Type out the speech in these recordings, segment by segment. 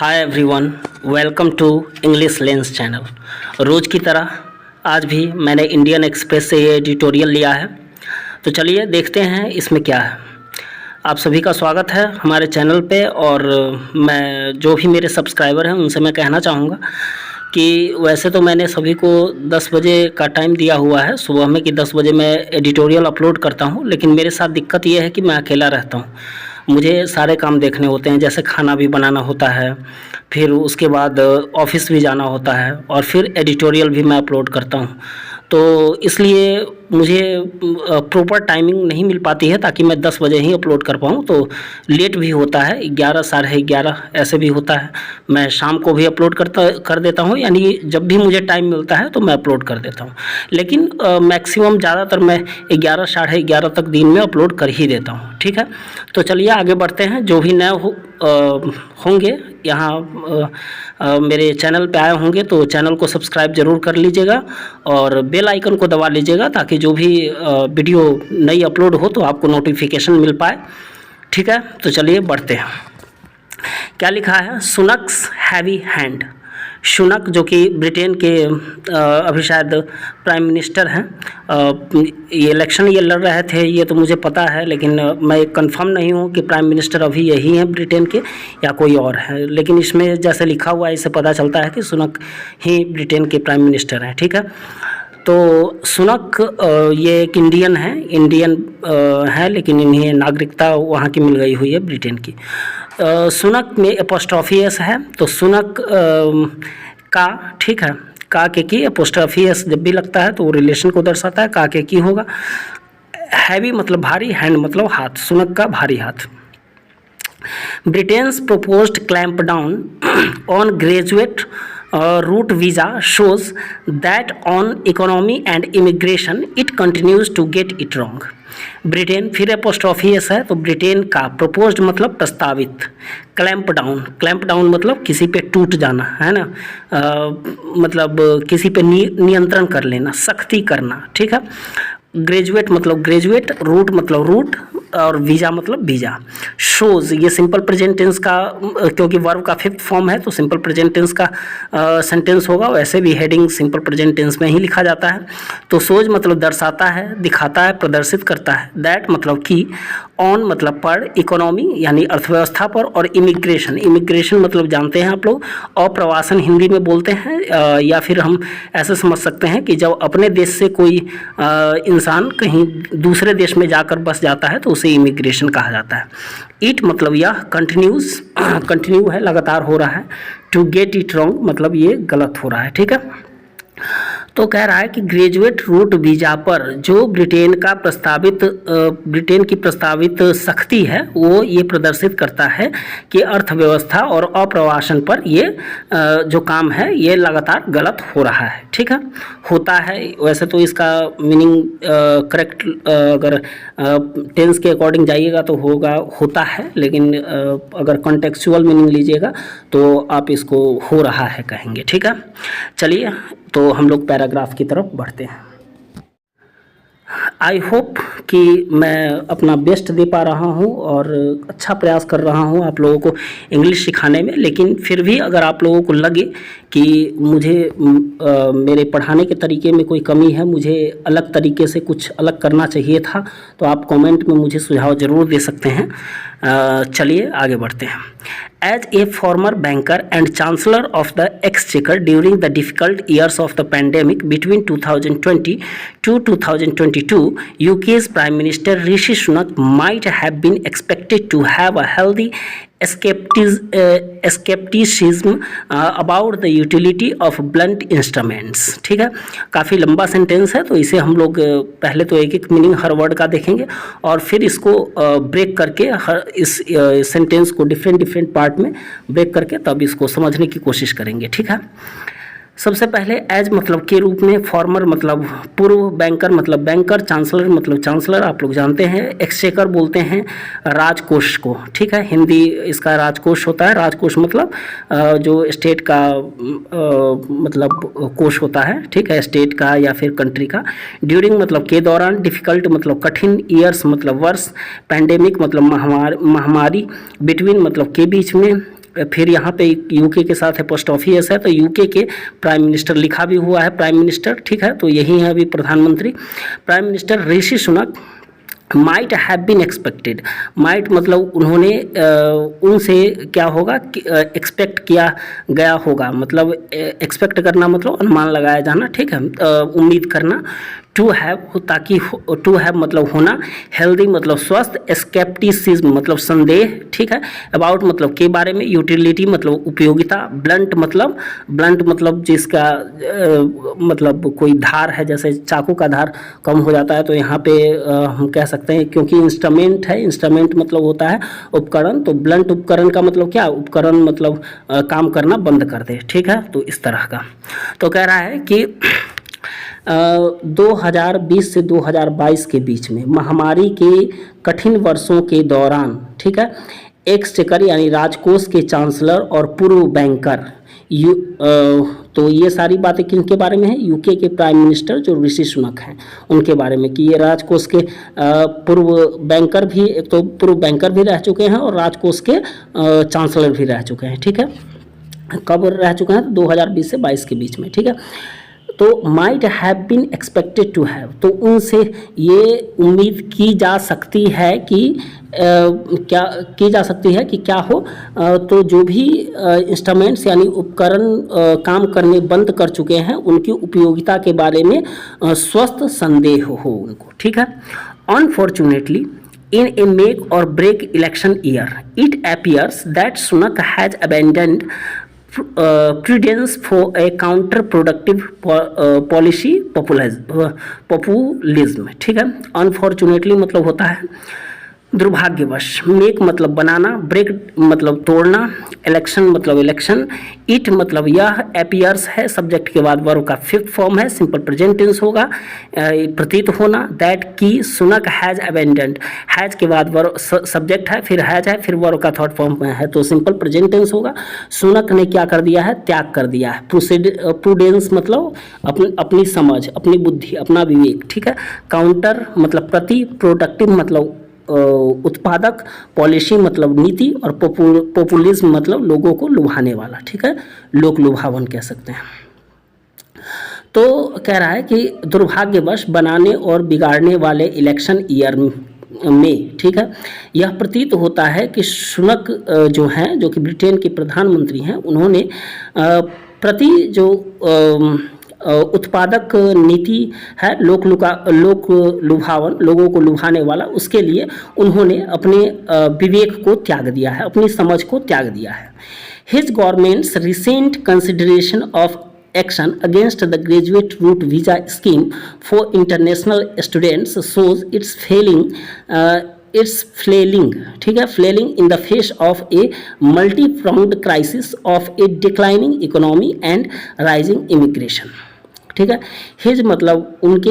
Hi everyone, welcome to English lens channel. रोज़ की तरह आज भी मैंने इंडियन एक्सप्रेस से ये एडिटोरियल लिया है, तो चलिए देखते हैं इसमें क्या है। आप सभी का स्वागत है हमारे चैनल पे। और मैं जो भी मेरे सब्सक्राइबर हैं उनसे मैं कहना चाहूँगा कि वैसे तो मैंने सभी को 10 बजे का टाइम दिया हुआ है सुबह में कि 10 बजे मैं एडिटोरियल अपलोड करता हूँ, लेकिन मेरे साथ दिक्कत ये है कि मैं अकेला रहता हूँ। मुझे सारे काम देखने होते हैं, जैसे खाना भी बनाना होता है, फिर उसके बाद ऑफिस भी जाना होता है और फिर एडिटोरियल भी मैं अपलोड करता हूँ। तो इसलिए मुझे प्रॉपर टाइमिंग नहीं मिल पाती है ताकि मैं 10 बजे ही अपलोड कर पाऊँ। तो लेट भी होता है, 11 साढ़े 11 ऐसे भी होता है। मैं शाम को भी अपलोड कर देता हूँ, यानी जब भी मुझे टाइम मिलता है तो मैं अपलोड कर देता हूँ। लेकिन मैक्सिमम ज़्यादातर मैं 11 साढ़े 11 तक दिन में अपलोड कर ही देता हूँ। ठीक है, तो चलिए आगे बढ़ते हैं। जो भी नए होंगे यहाँ मेरे चैनल पे आए होंगे तो चैनल को सब्सक्राइब ज़रूर कर लीजिएगा और बेल आइकन को दबा लीजिएगा ताकि जो भी वीडियो नई अपलोड हो तो आपको नोटिफिकेशन मिल पाए। ठीक है, तो चलिए बढ़ते हैं। क्या लिखा है? सुनक्स हैवी हैंड। सुनक जो कि ब्रिटेन के अभी शायद प्राइम मिनिस्टर हैं। ये इलेक्शन ये लड़ रहे थे, ये तो मुझे पता है, लेकिन मैं कंफर्म नहीं हूँ कि प्राइम मिनिस्टर अभी यही हैं ब्रिटेन के या कोई और है। लेकिन इसमें जैसे लिखा हुआ है इससे पता चलता है कि सुनक ही ब्रिटेन के प्राइम मिनिस्टर हैं। ठीक है, तो सुनक ये एक इंडियन है, लेकिन इन्हें नागरिकता वहाँ की मिल गई हुई है ब्रिटेन की। सुनक में एपोस्ट्रॉफी एस है, तो सुनक का, ठीक है, का के की एपोस्ट्रॉफी एस जब भी लगता है तो वो रिलेशन को दर्शाता है। का के की होगा। हैवी मतलब भारी, हैंड मतलब हाथ, सुनक का भारी हाथ। Britain's proposed clampdown on graduate route visa shows that on economy and immigration it continues to get it wrong. Britain, फिर एपोस्ट्रॉफी एस है, तो ब्रिटेन का प्रपोज्ड मतलब प्रस्तावित, क्लैंप डाउन मतलब किसी पे टूट जाना है ना, मतलब किसी पे नियंत्रण कर लेना, सख्ती करना। ठीक है, ग्रेजुएट मतलब ग्रेजुएट, रूट मतलब रूट और वीज़ा मतलब वीज़ा। शोज़ ये सिंपल प्रेजेंट टेंस का, क्योंकि वर्ब का 5th फॉर्म है तो सिंपल प्रेजेंट टेंस का सेंटेंस होगा। वैसे भी हेडिंग सिंपल प्रेजेंट टेंस में ही लिखा जाता है। तो शोज मतलब दर्शाता है, दिखाता है, प्रदर्शित करता है। दैट मतलब कि, ऑन मतलब पर, इकोनॉमी यानी अर्थव्यवस्था पर, और इमिग्रेशन मतलब जानते हैं आप लोग, अप्रवासन हिंदी में बोलते हैं, या फिर हम ऐसे समझ सकते हैं कि जब अपने देश से कोई इंसान कहीं दूसरे देश में जाकर बस जाता है तो उसे इमिग्रेशन कहा जाता है। इट मतलब यह, कंटिन्यू है, लगातार हो रहा है। टू गेट इट रॉन्ग मतलब ये गलत हो रहा है। ठीक है, तो कह रहा है कि ग्रेजुएट रूट वीज़ा पर जो ब्रिटेन की प्रस्तावित सख्ती है वो ये प्रदर्शित करता है कि अर्थव्यवस्था और अप्रवासन पर ये जो काम है ये लगातार गलत हो रहा है। ठीक है, होता है। वैसे तो इसका मीनिंग करेक्ट अगर टेंस के अकॉर्डिंग जाइएगा तो होता है, लेकिन अगर कॉन्टेक्चुअल मीनिंग लीजिएगा तो आप इसको हो रहा है कहेंगे। ठीक है, चलिए तो हम लोग पैराग्राफ की तरफ बढ़ते हैं। आई होप कि मैं अपना बेस्ट दे पा रहा हूँ और अच्छा प्रयास कर रहा हूँ आप लोगों को इंग्लिश सिखाने में। लेकिन फिर भी अगर आप लोगों को लगे कि मुझे मेरे पढ़ाने के तरीके में कोई कमी है, मुझे अलग तरीके से कुछ अलग करना चाहिए था, तो आप कमेंट में मुझे सुझाव ज़रूर दे सकते हैं। चलिए आगे बढ़ते हैं। As a former banker and chancellor of the exchequer during the difficult years of the pandemic between 2020 to 2022, UK's Prime Minister Rishi Sunak might have been expected to have a healthy skepticism about the utility of blunt instruments। ठीक है, काफ़ी लंबा sentence है तो इसे हम लोग पहले तो एक मीनिंग हर वर्ड का देखेंगे और फिर इसको ब्रेक करके इस सेंटेंस को डिफरेंट पार्ट में ब्रेक करके तब इसको समझने की कोशिश करेंगे। ठीक है, सबसे पहले एज मतलब के रूप में, फॉर्मर मतलब पूर्व, बैंकर मतलब बैंकर, चांसलर मतलब चांसलर, आप लोग जानते हैं। एक्सचेकर बोलते हैं राजकोष को। ठीक है, हिंदी इसका राजकोष होता है। राजकोष मतलब जो स्टेट का मतलब कोष होता है। ठीक है, स्टेट का या फिर कंट्री का। ड्यूरिंग मतलब के दौरान, डिफ़िकल्ट मतलब कठिन, ईयर्स मतलब वर्ष, पैंडेमिक मतलब महामारी, बिटवीन मतलब के बीच में, फिर यहाँ पे यूके के साथ है पोस्ट ऑफिस है, तो यूके के प्राइम मिनिस्टर लिखा भी हुआ है प्राइम मिनिस्टर, ठीक है, तो यही है अभी प्रधानमंत्री। Prime minister Rishi Sunak might have been expected, might मतलब उन्होंने उनसे क्या होगा एक्सपेक्ट किया गया होगा, मतलब एक्सपेक्ट करना मतलब अनुमान लगाया जाना, ठीक है, उम्मीद करना। टू हैव ताकि टू हैव मतलब होना, हेल्दी मतलब स्वस्थ, स्केप्टिसिज्म मतलब संदेह, ठीक है, अबाउट मतलब के बारे में, यूटिलिटी मतलब उपयोगिता, ब्लंट मतलब जिसका मतलब कोई धार है, जैसे चाकू का धार कम हो जाता है तो यहाँ पे हम कह सकते हैं, क्योंकि इंस्ट्रूमेंट है, इंस्ट्रूमेंट मतलब होता है उपकरण, तो ब्लंट उपकरण का मतलब क्या, उपकरण मतलब काम करना बंद कर दे, ठीक है, तो इस तरह का। तो कह रहा है कि 2020 से 2022 के बीच में महामारी के कठिन वर्षों के दौरान, ठीक है, एक्सचेकर यानी राजकोष के चांसलर और पूर्व बैंकर तो ये सारी बातें किनके बारे में है, यूके के प्राइम मिनिस्टर जो ऋषि सुनक हैं उनके बारे में, कि ये राजकोष के पूर्व बैंकर भी, एक तो पूर्व बैंकर भी रह चुके हैं और राजकोष के चांसलर भी रह चुके हैं, ठीक है, कब रह चुके हैं, 2020 से 22 के बीच में, ठीक है। तो might have been expected to have, तो उनसे ये उम्मीद की जा सकती है कि क्या की जा सकती है कि क्या हो, तो जो भी इंस्ट्रूमेंट्स यानी उपकरण काम करने बंद कर चुके हैं उनकी उपयोगिता के बारे में स्वस्थ संदेह हो उनको, ठीक है। Unfortunately in a make or break election year, it appears that Sunak has abandoned prudence for a counterproductive policy populism, ठीक है। अनफॉर्चुनेटली मतलब होता है दुर्भाग्यवश, मेक मतलब बनाना, ब्रेक मतलब तोड़ना, इलेक्शन मतलब इलेक्शन, इट मतलब यह, एपियर्स है सब्जेक्ट के बाद वर्ब का फिफ्थ फॉर्म है, सिंपल प्रेजेंट टेंस होगा, प्रतीत होना, दैट की सुनक हैज अबेंडेंड, हैज के बाद वर्ब सब्जेक्ट है, फिर हैज है, फिर वर्ब का थर्ड फॉर्म में है, तो सिंपल प्रेजेंट टेंस होगा। सुनक ने क्या कर दिया है, त्याग कर दिया है। प्रूडेंस मतलब अपनी समझ, अपनी बुद्धि, अपना विवेक, ठीक है। काउंटर मतलब प्रति, प्रोडक्टिव मतलब उत्पादक, पॉलिसी मतलब नीति, और पॉपुलिज्म मतलब लोगों को लुभाने वाला, ठीक है, लोक लुभावन कह सकते हैं। तो कह रहा है कि दुर्भाग्यवश बनाने और बिगाड़ने वाले इलेक्शन ईयर में, ठीक है, यह प्रतीत होता है कि सुनक जो हैं, जो कि ब्रिटेन के प्रधानमंत्री हैं, उन्होंने प्रति जो उत्पादक नीति है, लोक लुभावन, लोगों को लुभाने वाला, उसके लिए उन्होंने अपने विवेक को त्याग दिया है, अपनी समझ को त्याग दिया है। His government's recent consideration of action against the graduate route visa scheme for international students shows it's flailing, ठीक है, flailing in the face of a multi pronged crisis of a declining economy and rising immigration, ठीक है। His मतलब उनके,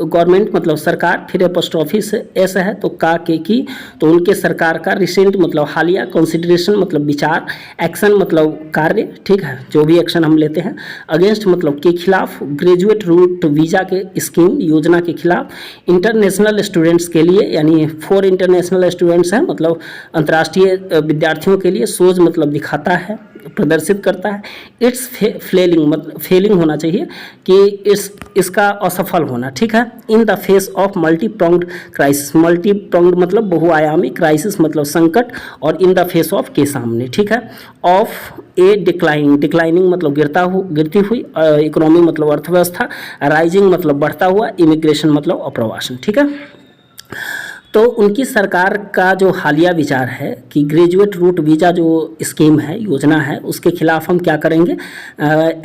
government मतलब सरकार, फिर post office ऐसा है तो का के की, तो उनके सरकार का, रिसेंट मतलब हालिया, कंसिडरेशन मतलब विचार, एक्शन मतलब कार्य, ठीक है, जो भी एक्शन हम लेते हैं, अगेंस्ट मतलब के खिलाफ, ग्रेजुएट रूट वीज़ा के स्कीम योजना के खिलाफ, इंटरनेशनल स्टूडेंट्स के लिए यानी फॉर इंटरनेशनल स्टूडेंट्स हैं मतलब अंतर्राष्ट्रीय विद्यार्थियों के लिए, सोच मतलब दिखाता है, प्रदर्शित करता है, इट्स फेलिंग मतलब फेलिंग होना चाहिए कि इसका असफल होना, ठीक है, इन the face of multi pronged crisis, multi pronged मतलब बहुआयामी, क्राइसिस मतलब संकट, और इन द फेस ऑफ के सामने, ठीक है, ऑफ ए डिक्लाइनिंग मतलब गिरती हुई, इकोनॉमी मतलब अर्थव्यवस्था, राइजिंग मतलब बढ़ता हुआ, इमिग्रेशन मतलब अप्रवासन, ठीक है। तो उनकी सरकार का जो हालिया विचार है कि ग्रेजुएट रूट वीज़ा जो स्कीम है, योजना है, उसके खिलाफ हम क्या करेंगे,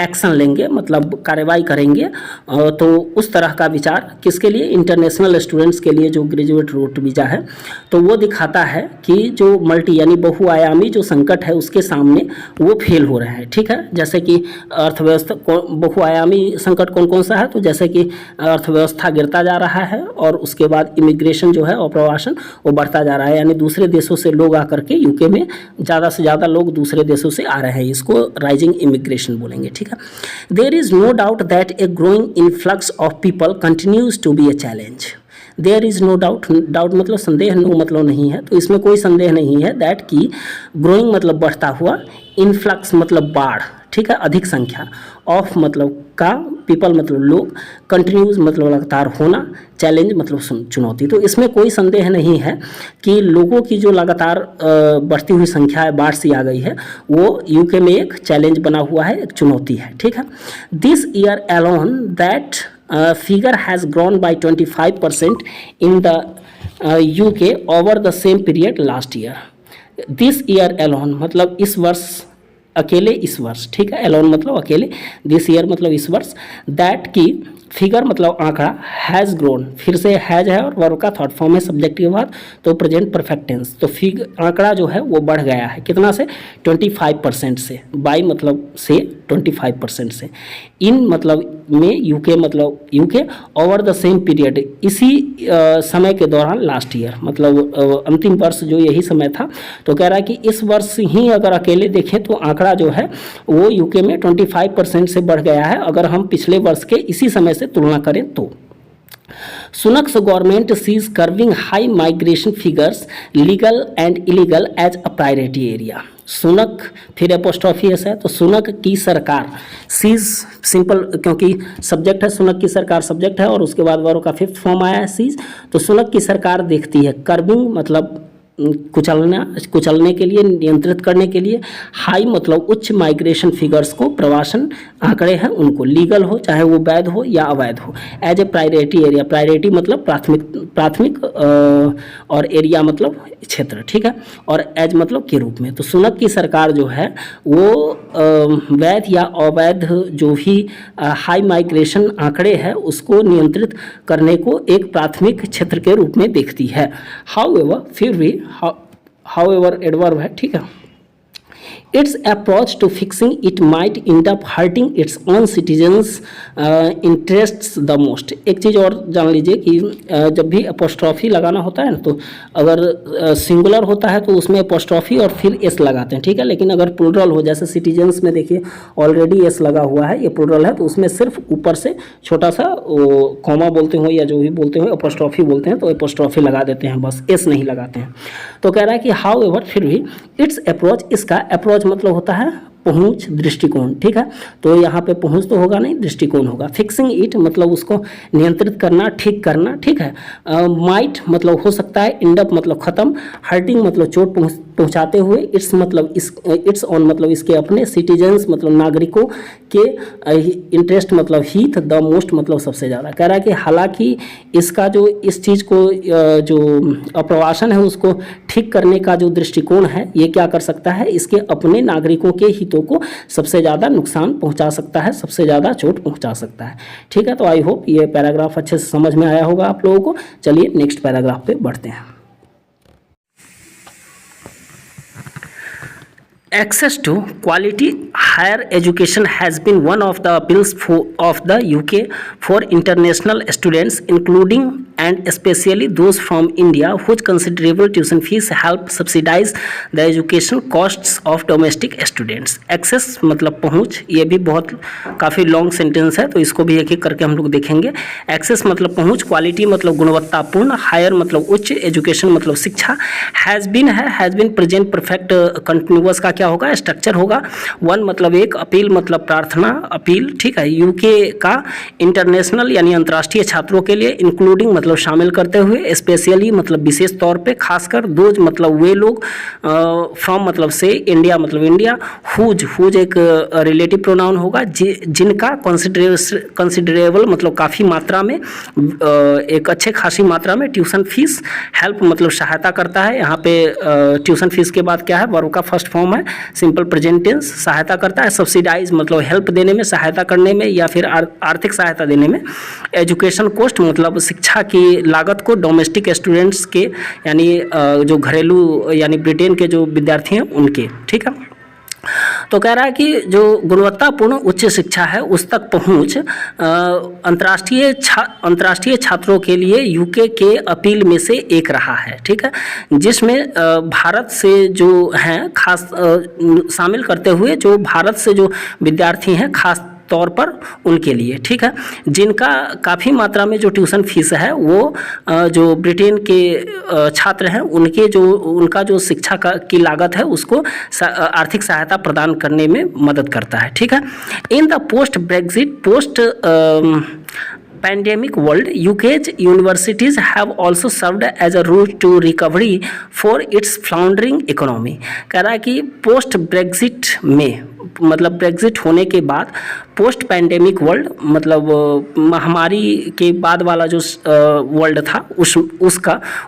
एक्शन लेंगे मतलब कार्रवाई करेंगे, तो उस तरह का विचार किसके लिए, इंटरनेशनल स्टूडेंट्स के लिए जो ग्रेजुएट रूट वीज़ा है, तो वो दिखाता है कि जो मल्टी यानी बहुआयामी जो संकट है उसके सामने वो फेल हो रहे हैं, ठीक है। जैसे कि अर्थव्यवस्था, बहुआयामी संकट कौन कौन सा है, तो जैसे कि अर्थव्यवस्था गिरता जा रहा है, और उसके बाद इमिग्रेशन जो है प्रवासन वो बढ़ता जा रहा है, यानी दूसरे देशों से लोग आकर के यूके में ज़्यादा से ज़्यादा लोग दूसरे देशों से आ रहे हैं, इसको राइजिंग इमिग्रेशन बोलेंगे, ठीक है। There is no doubt that a growing influx of people continues to be a challenge, there is no doubt, doubt मतलब संदेह, नो मतलब नहीं है, तो इसमें कोई संदेह नहीं है दैट की ग्रोइंग मतलब बढ़ता हुआ, इनफ्लक्स मतलब बाढ़, ठीक है, अधिक संख्या, ऑफ मतलब का, पीपल मतलब लोग, कंटिन्यूज मतलब लगातार होना, चैलेंज मतलब चुनौती। तो इसमें कोई संदेह नहीं है कि लोगों की जो लगातार बढ़ती हुई संख्या है, बाढ़ सी आ गई है, वो यूके में एक चैलेंज बना हुआ है, एक चुनौती है, ठीक है। This year alone that figure has grown by 25% in the UK over the same period last year. This year alone मतलब इस वर्ष अकेले, इस वर्ष, ठीक है, एलोन मतलब अकेले, दिस ईयर मतलब इस वर्ष, दैट की फिगर मतलब आंकड़ा, हैज़ ग्रोन, फिर से हैज है और वर्ब का थर्ड फॉर्म है सब्जेक्ट के बाद, तो प्रेजेंट परफेक्ट टेंस, तो आंकड़ा जो है वो बढ़ गया है, कितना से, 25% से, बाई मतलब से 25% से, इन मतलब में यूके मतलब UK over the same period, इसी समय के दौरान, लास्ट ईयर मतलब अंतिम वर्ष जो यही समय था, तो कह रहा है कि इस वर्ष ही अगर अकेले देखें तो आंकड़ा जो है वो यूके में 25% से बढ़ गया है, अगर हम पिछले वर्ष के इसी समय से तुलना करें तो। Sunak's government sees curbing high migration figures legal and illegal as a priority area. Sunak फिर एपोस्ट्रॉफी एस है, तो सुनक की सरकार, सीज सिंपल क्योंकि सब्जेक्ट है, सुनक की सरकार सब्जेक्ट है और उसके बाद वर्ब का फिफ्थ फॉर्म आया है सीज, तो सुनक की सरकार देखती है, कर्विंग मतलब कुचलने के लिए, नियंत्रित करने के लिए, हाई मतलब उच्च माइग्रेशन फिगर्स को, प्रवासन आंकड़े हैं उनको, लीगल हो चाहे वो वैध हो या अवैध हो, as a priority area, priority मतलब प्राथमिक और एरिया मतलब क्षेत्र, ठीक है, और एज मतलब के रूप में। तो सुनक की सरकार जो है वो वैध या अवैध जो भी हाई माइग्रेशन आंकड़े हैं उसको नियंत्रित करने को एक प्राथमिक क्षेत्र के रूप में देखती है। हाउएवर, फिर भी हाउएवर एडवर्ब है, ठीक है। Its approach to fixing it might end up hurting its own citizens' interests the most। एक चीज़ और जान लीजिए कि जब भी अपोस्ट्रॉफी लगाना होता है ना, तो अगर सिंगुलर होता है तो उसमें अपोस्ट्रॉफी और फिर एस लगाते हैं, ठीक है, लेकिन अगर प्लूरल हो, जैसे सिटीजन्स में देखिए ऑलरेडी एस लगा हुआ है, ये प्लूरल है, तो उसमें सिर्फ ऊपर से छोटा सा कॉमा बोलते हो या जो भी बोलते हो अपोस्ट्रॉफी बोलते हैं, तो अपोस्ट्रॉफी लगा देते हैं, बस एस नहीं लगाते हैं। तो कह रहा है कि हाउ एवर, फिर भी, इट्स अप्रोच, इसका अप्रोच मतलब होता है पहुंच, दृष्टिकोण, ठीक है, तो यहाँ पे पहुंच तो होगा नहीं, दृष्टिकोण होगा। फिक्सिंग इट मतलब उसको नियंत्रित करना, ठीक करना, ठीक है। माइट मतलब हो सकता है, एंड अप मतलब खत्म, हर्टिंग मतलब चोट पहुंचाते हुए, इट्स मतलब इट्स ऑन मतलब इसके अपने, सिटीजन्स मतलब नागरिकों के, इंटरेस्ट मतलब हित, द मोस्ट मतलब सबसे ज़्यादा। कह रहा है कि हालांकि इसका जो इस चीज़ को जो अप्रवासन है उसको ठीक करने का जो दृष्टिकोण है, ये क्या कर सकता है, इसके अपने नागरिकों के हितों को सबसे ज़्यादा नुकसान पहुंचा सकता है, सबसे ज़्यादा चोट पहुंचा सकता है, ठीक है। तो आई होप ये पैराग्राफ अच्छे से समझ में आया होगा आप लोगों को। चलिए नेक्स्ट पैराग्राफ पे बढ़ते हैं। Access to quality higher education has been one of the appeals of the UK for international students, including and especially those from India, whose considerable tuition fees help subsidize the education costs of domestic students। Access मतलब पहुँच, ये भी बहुत काफ़ी long sentence है, तो इसको भी एक एक करके हम लोग देखेंगे। Access मतलब पहुँच, क्वालिटी मतलब गुणवत्तापूर्ण, हायर मतलब उच्च, एजुकेशन मतलब शिक्षा, हैज़ बीन है, has been present perfect continuous का क्या होगा, स्ट्रक्चर होगा। वन मतलब एक, अपील मतलब प्रार्थना, अपील, ठीक है। यूके का इंटरनेशनल यानी अंतर्राष्ट्रीय छात्रों के लिए, इंक्लूडिंग मतलब शामिल करते हुए, स्पेशली मतलब विशेष तौर पे, खासकर, दोज मतलब वे लोग, फ्रॉम मतलब से, इंडिया मतलब इंडिया, हुज एक रिलेटिव प्रोनाउन होगा, जिनका कंसिडरेबल मतलब काफ़ी मात्रा में, एक अच्छे खासी मात्रा में ट्यूशन फीस हेल्प मतलब सहायता करता है। यहाँ पे ट्यूशन फीस के बाद क्या है, वर्ब का फर्स्ट फॉर्म है सिंपल प्रेजेंट टेंस, सहायता करता है। सब्सिडाइज मतलब हेल्प देने में, सहायता करने में या फिर आर्थिक सहायता देने में। एजुकेशन कॉस्ट मतलब शिक्षा की लागत को डोमेस्टिक स्टूडेंट्स के यानी जो घरेलू यानी ब्रिटेन के जो विद्यार्थी हैं उनके, ठीक है। तो कह रहा है कि जो गुणवत्तापूर्ण उच्च शिक्षा है उस तक पहुंच अंतर्राष्ट्रीय छात्रों के लिए यूके के अपील में से एक रहा है, ठीक है, जिसमें भारत से जो हैं खास शामिल करते हुए जो भारत से जो विद्यार्थी हैं खास तौर पर उनके लिए, ठीक है, जिनका काफ़ी मात्रा में जो ट्यूशन फीस है वो जो ब्रिटेन के छात्र हैं उनका जो शिक्षा की लागत है उसको आर्थिक सहायता प्रदान करने में मदद करता है, ठीक है। In the post Brexit post pandemic world, UK's universities have also served as a route to recovery for its floundering economy। कह रहा है कि पोस्ट ब्रेग्जिट में, मतलब ब्रेग्जिट होने के बाद पोस्ट पैंडेमिक वर्ल्ड, मतलब महामारी के बाद वाला जो वर्ल्ड था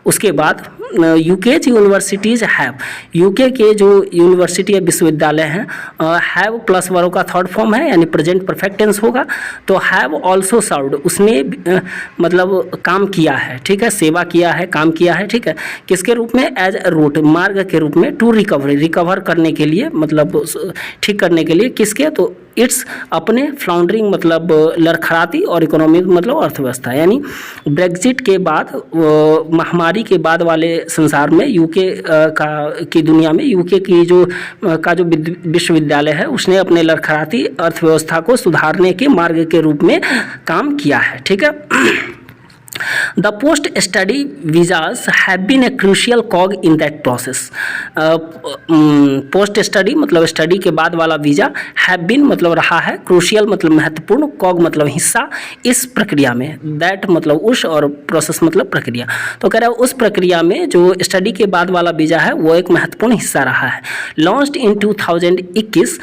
उसके बाद यूकेज यूनिवर्सिटीज़ हैव, यूके के जो यूनिवर्सिटी या विश्वविद्यालय हैं, हैव प्लस वर्ब का थर्ड फॉर्म है यानी प्रेजेंट परफेक्ट टेंस होगा, तो हैव ऑल्सो सर्व्ड, उसने मतलब काम किया है, ठीक है, सेवा किया है, काम किया है, ठीक है, किसके रूप में, एज ए रूट, मार्ग के रूप में, टू रिकवर करने के लिए, मतलब ठीक करने के लिए, किसके, तो इट्स अपने फ्लाउंडरिंग मतलब लड़खड़ाती और इकोनॉमी मतलब अर्थव्यवस्था, यानी ब्रेग्जिट के बाद महामारी के बाद वाले संसार में यूके की दुनिया में यूके की जो विश्वविद्यालय है उसने अपने लड़खड़ाती अर्थव्यवस्था को सुधारने के मार्ग के रूप में काम किया है, ठीक है। The post-study visas have been a crucial cog in that process। Post study मतलब स्टडी के बाद वाला वीज़ा, हैव बीन मतलब रहा है, क्रूशियल मतलब महत्वपूर्ण, कॉग मतलब हिस्सा, इस प्रक्रिया में, दैट मतलब उस, और प्रोसेस मतलब प्रक्रिया। तो कह रहा है उस प्रक्रिया में जो स्टडी के बाद वाला वीज़ा है वो एक महत्वपूर्ण हिस्सा रहा है। Launched in 2021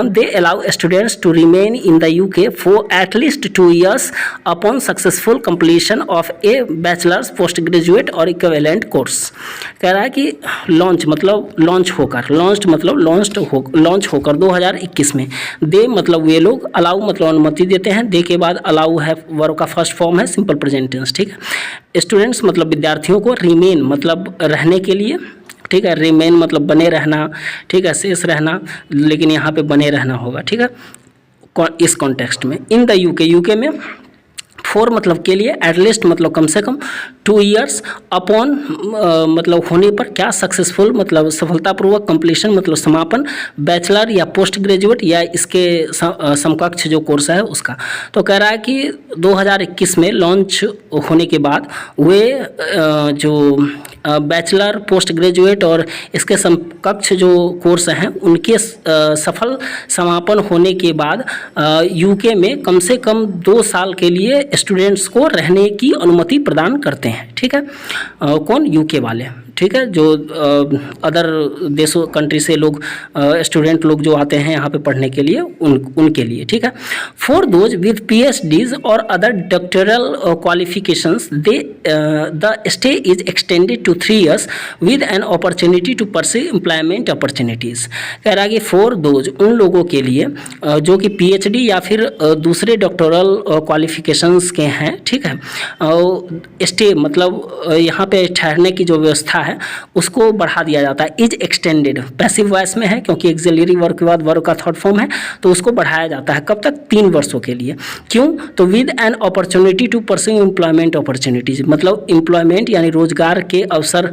they allow students to remain in the UK for at least 2 years upon successful completion of a bachelor's post graduate और इक्विवेलेंट कोर्स। कह रहा है कि लॉन्च मतलब लॉन्च होकर 2021 में, दे मतलब वे लोग, अलाउ मतलब अनुमति देते हैं, दे के बाद अलाउ है वर्ब का फर्स्ट फॉर्म है सिंपल प्रेजेंट टेंस, ठीक है। स्टूडेंट्स मतलब विद्यार्थियों को, रिमेन मतलब रहने के लिए, ठीक है, रिमेन मतलब बने रहना, ठीक है, शेष रहना, लेकिन यहाँ पे बने रहना होगा, ठीक है, इस कॉन्टेक्स्ट में। इन द यूके में, फॉर मतलब के लिए, एटलीस्ट मतलब कम से कम, 2 years अपॉन मतलब होने पर, क्या, सक्सेसफुल मतलब सफलतापूर्वक, कंप्लीशन मतलब समापन, बैचलर या पोस्ट ग्रेजुएट या इसके समकक्ष जो कोर्स है उसका। तो कह रहा है कि 2021 में लॉन्च होने के बाद वे जो बैचलर, पोस्ट ग्रेजुएट और इसके समकक्ष जो कोर्स हैं उनके सफल समापन होने के बाद यूके में कम से कम 2 साल के लिए स्टूडेंट्स को रहने की अनुमति प्रदान करते हैं, ठीक है, कौन, यूके वाले, ठीक है, जो अदर देशों कंट्री से लोग स्टूडेंट लोग जो आते हैं यहाँ पे पढ़ने के लिए उनके लिए, ठीक है। फॉर दोज विद PhDs और other doctoral qualifications they the stay is extended to 3 years with an opportunity to pursue employment opportunities. कह रहा है कि फॉर दोज उन लोगों के लिए जो कि PhD या फिर दूसरे डॉक्टरल क्वालिफिकेशंस के हैं, ठीक है, स्टे मतलब यहाँ पे ठहरने की जो व्यवस्था है उसको बढ़ा दिया जाता है। इज एक्सटेंडेड पैसिव वॉइस में है क्योंकि एक्सिलरी वर्ब के बाद वर्ब का थर्ड फॉर्म है, तो उसको बढ़ाया जाता है, कब तक, 3 वर्षों के लिए। क्यों, तो with an opportunity to pursue employment opportunities, मतलब एम्प्लॉयमेंट यानी रोजगार के अवसर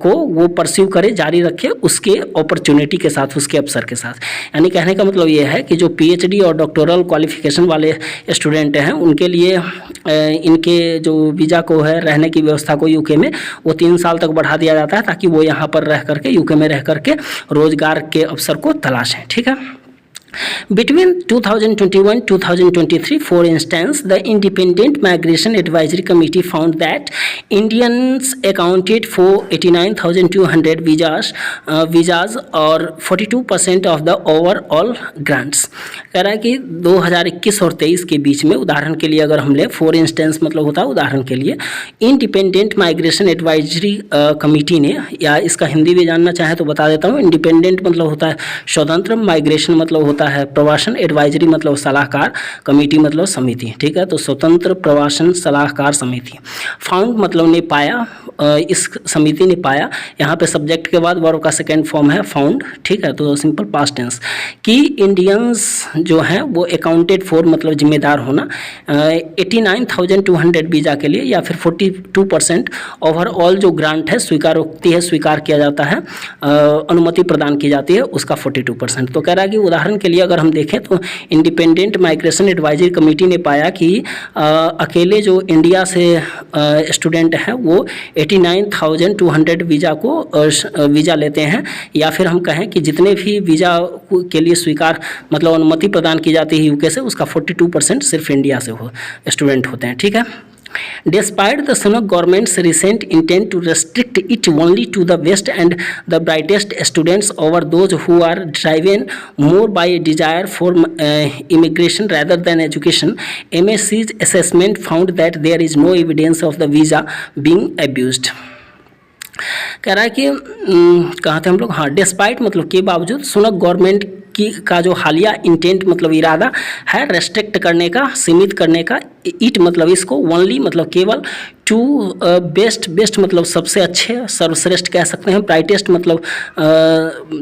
को वो परस्यू करे, जारी रखे, उसके अपॉर्चुनिटी के साथ, उसके अवसर के साथ। यानी कहने का मतलब ये है कि जो PhD और डॉक्टोरल क्वालिफिकेशन वाले स्टूडेंट हैं उनके लिए इनके जो वीज़ा को है, रहने की व्यवस्था को यूके में, वो 3 साल तक बढ़ा दिया जाता है ताकि वो यहाँ पर रह करके, यूके में रह करके रोजगार के अवसर को तलाशें, ठीक है। Between 2021-2023, for instance, the Independent Migration Advisory Committee found that Indians accounted for 89,200 visas और 42% of the overall grants। कह रहा है कि 2021 और 23 के बीच में, उदाहरण के लिए अगर हम ले, फॉर इंस्टेंस मतलब होता है उदाहरण के लिए, इंडिपेंडेंट माइग्रेशन एडवाइजरी कमेटी ने, या इसका हिंदी भी जानना चाहे तो बता देता हूँ, इंडिपेंडेंट मतलब होता है स्वतंत्र, माइग्रेशन मतलब होता है प्रवासन, एडवाइजरी मतलब सलाहकार, कमेटी मतलब समिति, ठीक है, तो स्वतंत्र प्रवासन सलाहकार समिति। फाउंड मतलब ने पाया, इस समिति ने पाया, यहाँ पे सब्जेक्ट के बाद वर्ब का सेकेंड फॉर्म है फाउंड, ठीक है, तो सिंपल पास्ट टेंस, कि इंडियंस जो हैं वो अकाउंटेड फॉर मतलब जिम्मेदार होना, 89,200 वीज़ा के लिए, या फिर 42% ओवरऑल जो ग्रांट है, स्वीकार किया जाता है, अनुमति प्रदान की जाती है, उसका 42%। तो कह रहा है कि उदाहरण के के लिए अगर हम देखें तो इंडिपेंडेंट माइग्रेशन एडवाइजरी कमेटी ने पाया कि अकेले जो इंडिया से स्टूडेंट हैं वो 89,200 वीज़ा लेते हैं, या फिर हम कहें कि जितने भी वीज़ा के लिए स्वीकार मतलब अनुमति प्रदान की जाती है यूके से, उसका 42% सिर्फ इंडिया से स्टूडेंट होते हैं। ठीक है। Despite the Sunak government's recent intent to restrict it only to the best and the brightest students over those who are driven more by a desire for immigration rather than education, MSC's assessment found that there is no evidence of the visa being abused. कह रहा है कि कहाँ थे हम लोग, हाँ, despite मतलब के बावजूद सुनक गवर्नमेंट का जो हालिया इंटेंट मतलब इरादा है रेस्ट्रिक्ट करने का, सीमित करने का, इट मतलब इसको, ओनली मतलब केवल, टू बेस्ट मतलब सबसे अच्छे, सर्वश्रेष्ठ कह सकते हैं, ब्राइटेस्ट मतलब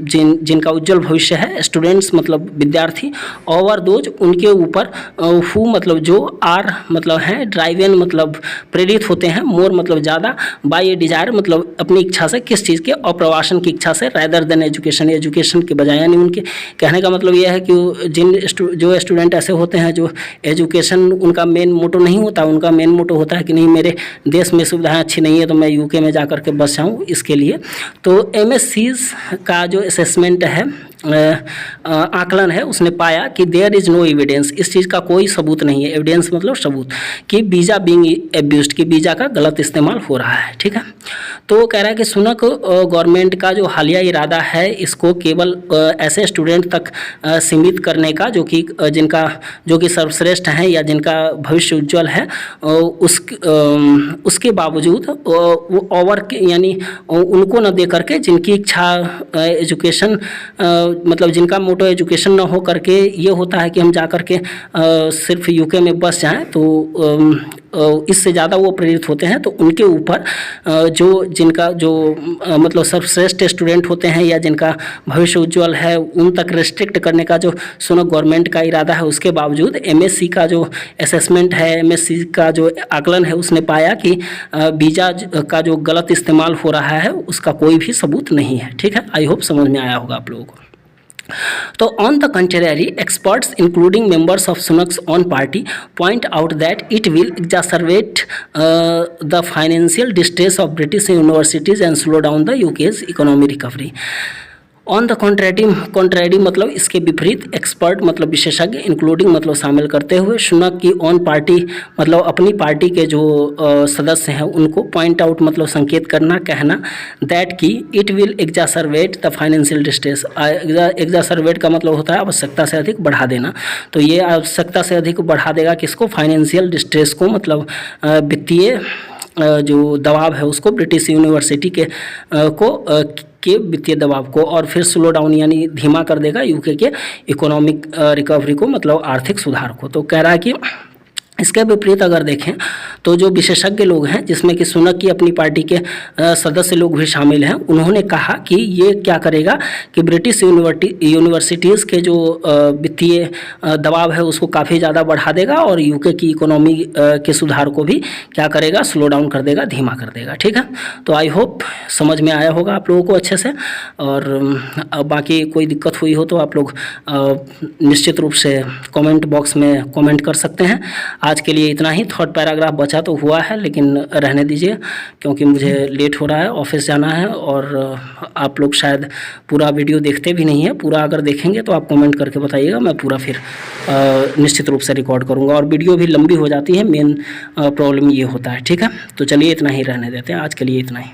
जिनका उज्जवल भविष्य है, स्टूडेंट्स मतलब विद्यार्थी, ओवर दोज उनके ऊपर, हु मतलब जो, आर मतलब हैं, ड्राइवन मतलब प्रेरित होते हैं, मोर मतलब ज़्यादा, बाय ए डिजायर मतलब अपनी इच्छा से, किस चीज़ के, अप्रवासन की इच्छा से, रैदर देन एजुकेशन के बजाय। यानी उनके कहने का मतलब यह है कि जो स्टूडेंट ऐसे होते हैं जो एजुकेशन उनका मेन मोटो नहीं होता, उनका मेन मोटो होता है कि नहीं मेरे देश में सुविधाएं अच्छी नहीं है तो मैं यूके में जा कर के बस जाऊँ, इसके लिए। तो एमएससीज का जो असेसमेंट है, आकलन है, उसने पाया कि देयर इज़ नो एविडेंस, इस चीज़ का कोई सबूत नहीं है, एविडेंस मतलब सबूत, कि वीज़ा बीइंग एब्यूज्ड, कि वीज़ा का गलत इस्तेमाल हो रहा है। ठीक है। तो कह रहा है कि सुनक गवर्नमेंट का जो हालिया इरादा है इसको केवल ऐसे स्टूडेंट तक सीमित करने का जो कि सर्वश्रेष्ठ हैं या जिनका भविष्य उज्ज्वल है, उसके बावजूद वो ओवर यानी उनको न दे करके जिनकी इच्छा एजुकेशन मतलब जिनका मोटो एजुकेशन ना हो करके ये होता है कि हम जा करके सिर्फ यूके में बस जाएं, तो इससे ज़्यादा वो प्रेरित होते हैं। तो उनके ऊपर जिनका मतलब सर्वश्रेष्ठ स्टूडेंट होते हैं या जिनका भविष्य उज्ज्वल है, उन तक रेस्ट्रिक्ट करने का जो सुनक गवर्नमेंट का इरादा है, उसके बावजूद एमएससी का जो असेसमेंट है, एमएससी का जो आकलन है, उसने पाया कि वीज़ा का जो गलत इस्तेमाल हो रहा है उसका कोई भी सबूत नहीं है। ठीक है। आई होप समझ में आया होगा आप लोगों को। So on the contrary, experts including members of Sunak's own party point out that it will exacerbate the financial distress of British universities and slow down the UK's economic recovery. On the contrary मतलब इसके विपरीत, expert मतलब विशेषज्ञ, including मतलब शामिल करते हुए, सुनक की ऑन पार्टी मतलब अपनी पार्टी के जो सदस्य हैं उनको पॉइंट आउट मतलब संकेत करना, कहना, दैट कि it will exacerbate the financial distress. Exacerbate का मतलब होता है आवश्यकता से अधिक बढ़ा देना, तो ये आवश्यकता से अधिक बढ़ा देगा किसको, फाइनेंशियल डिस्ट्रेस को, मतलब वित्तीय जो दबाव है उसको, ब्रिटिश यूनिवर्सिटी के वित्तीय दबाव को, और फिर स्लो डाउन यानी धीमा कर देगा यूके के इकोनॉमिक रिकवरी को, मतलब आर्थिक सुधार को। तो कह रहा है कि इसके विपरीत अगर देखें तो जो विशेषज्ञ लोग हैं, जिसमें कि सुनक की अपनी पार्टी के सदस्य लोग भी शामिल हैं, उन्होंने कहा कि ये क्या करेगा कि ब्रिटिश यूनिवर्सिटीज़ के जो वित्तीय दबाव है उसको काफ़ी ज़्यादा बढ़ा देगा और यूके की इकोनॉमी के सुधार को भी क्या करेगा, स्लो डाउन कर देगा, धीमा कर देगा। ठीक है। तो आई होप समझ में आया होगा आप लोगों को अच्छे से, और बाकी कोई दिक्कत हुई हो तो आप लोग निश्चित रूप से कमेंट बॉक्स में कमेंट कर सकते हैं। आज के लिए इतना ही। थर्ड पैराग्राफ बचा तो हुआ है लेकिन रहने दीजिए, क्योंकि मुझे लेट हो रहा है, ऑफिस जाना है, और आप लोग शायद पूरा वीडियो देखते भी नहीं है। पूरा अगर देखेंगे तो आप कमेंट करके बताइएगा, मैं पूरा फिर निश्चित रूप से रिकॉर्ड करूँगा। और वीडियो भी लंबी हो जाती है, मेन प्रॉब्लम ये होता है। ठीक है। तो चलिए इतना ही रहने देते हैं, आज के लिए इतना ही।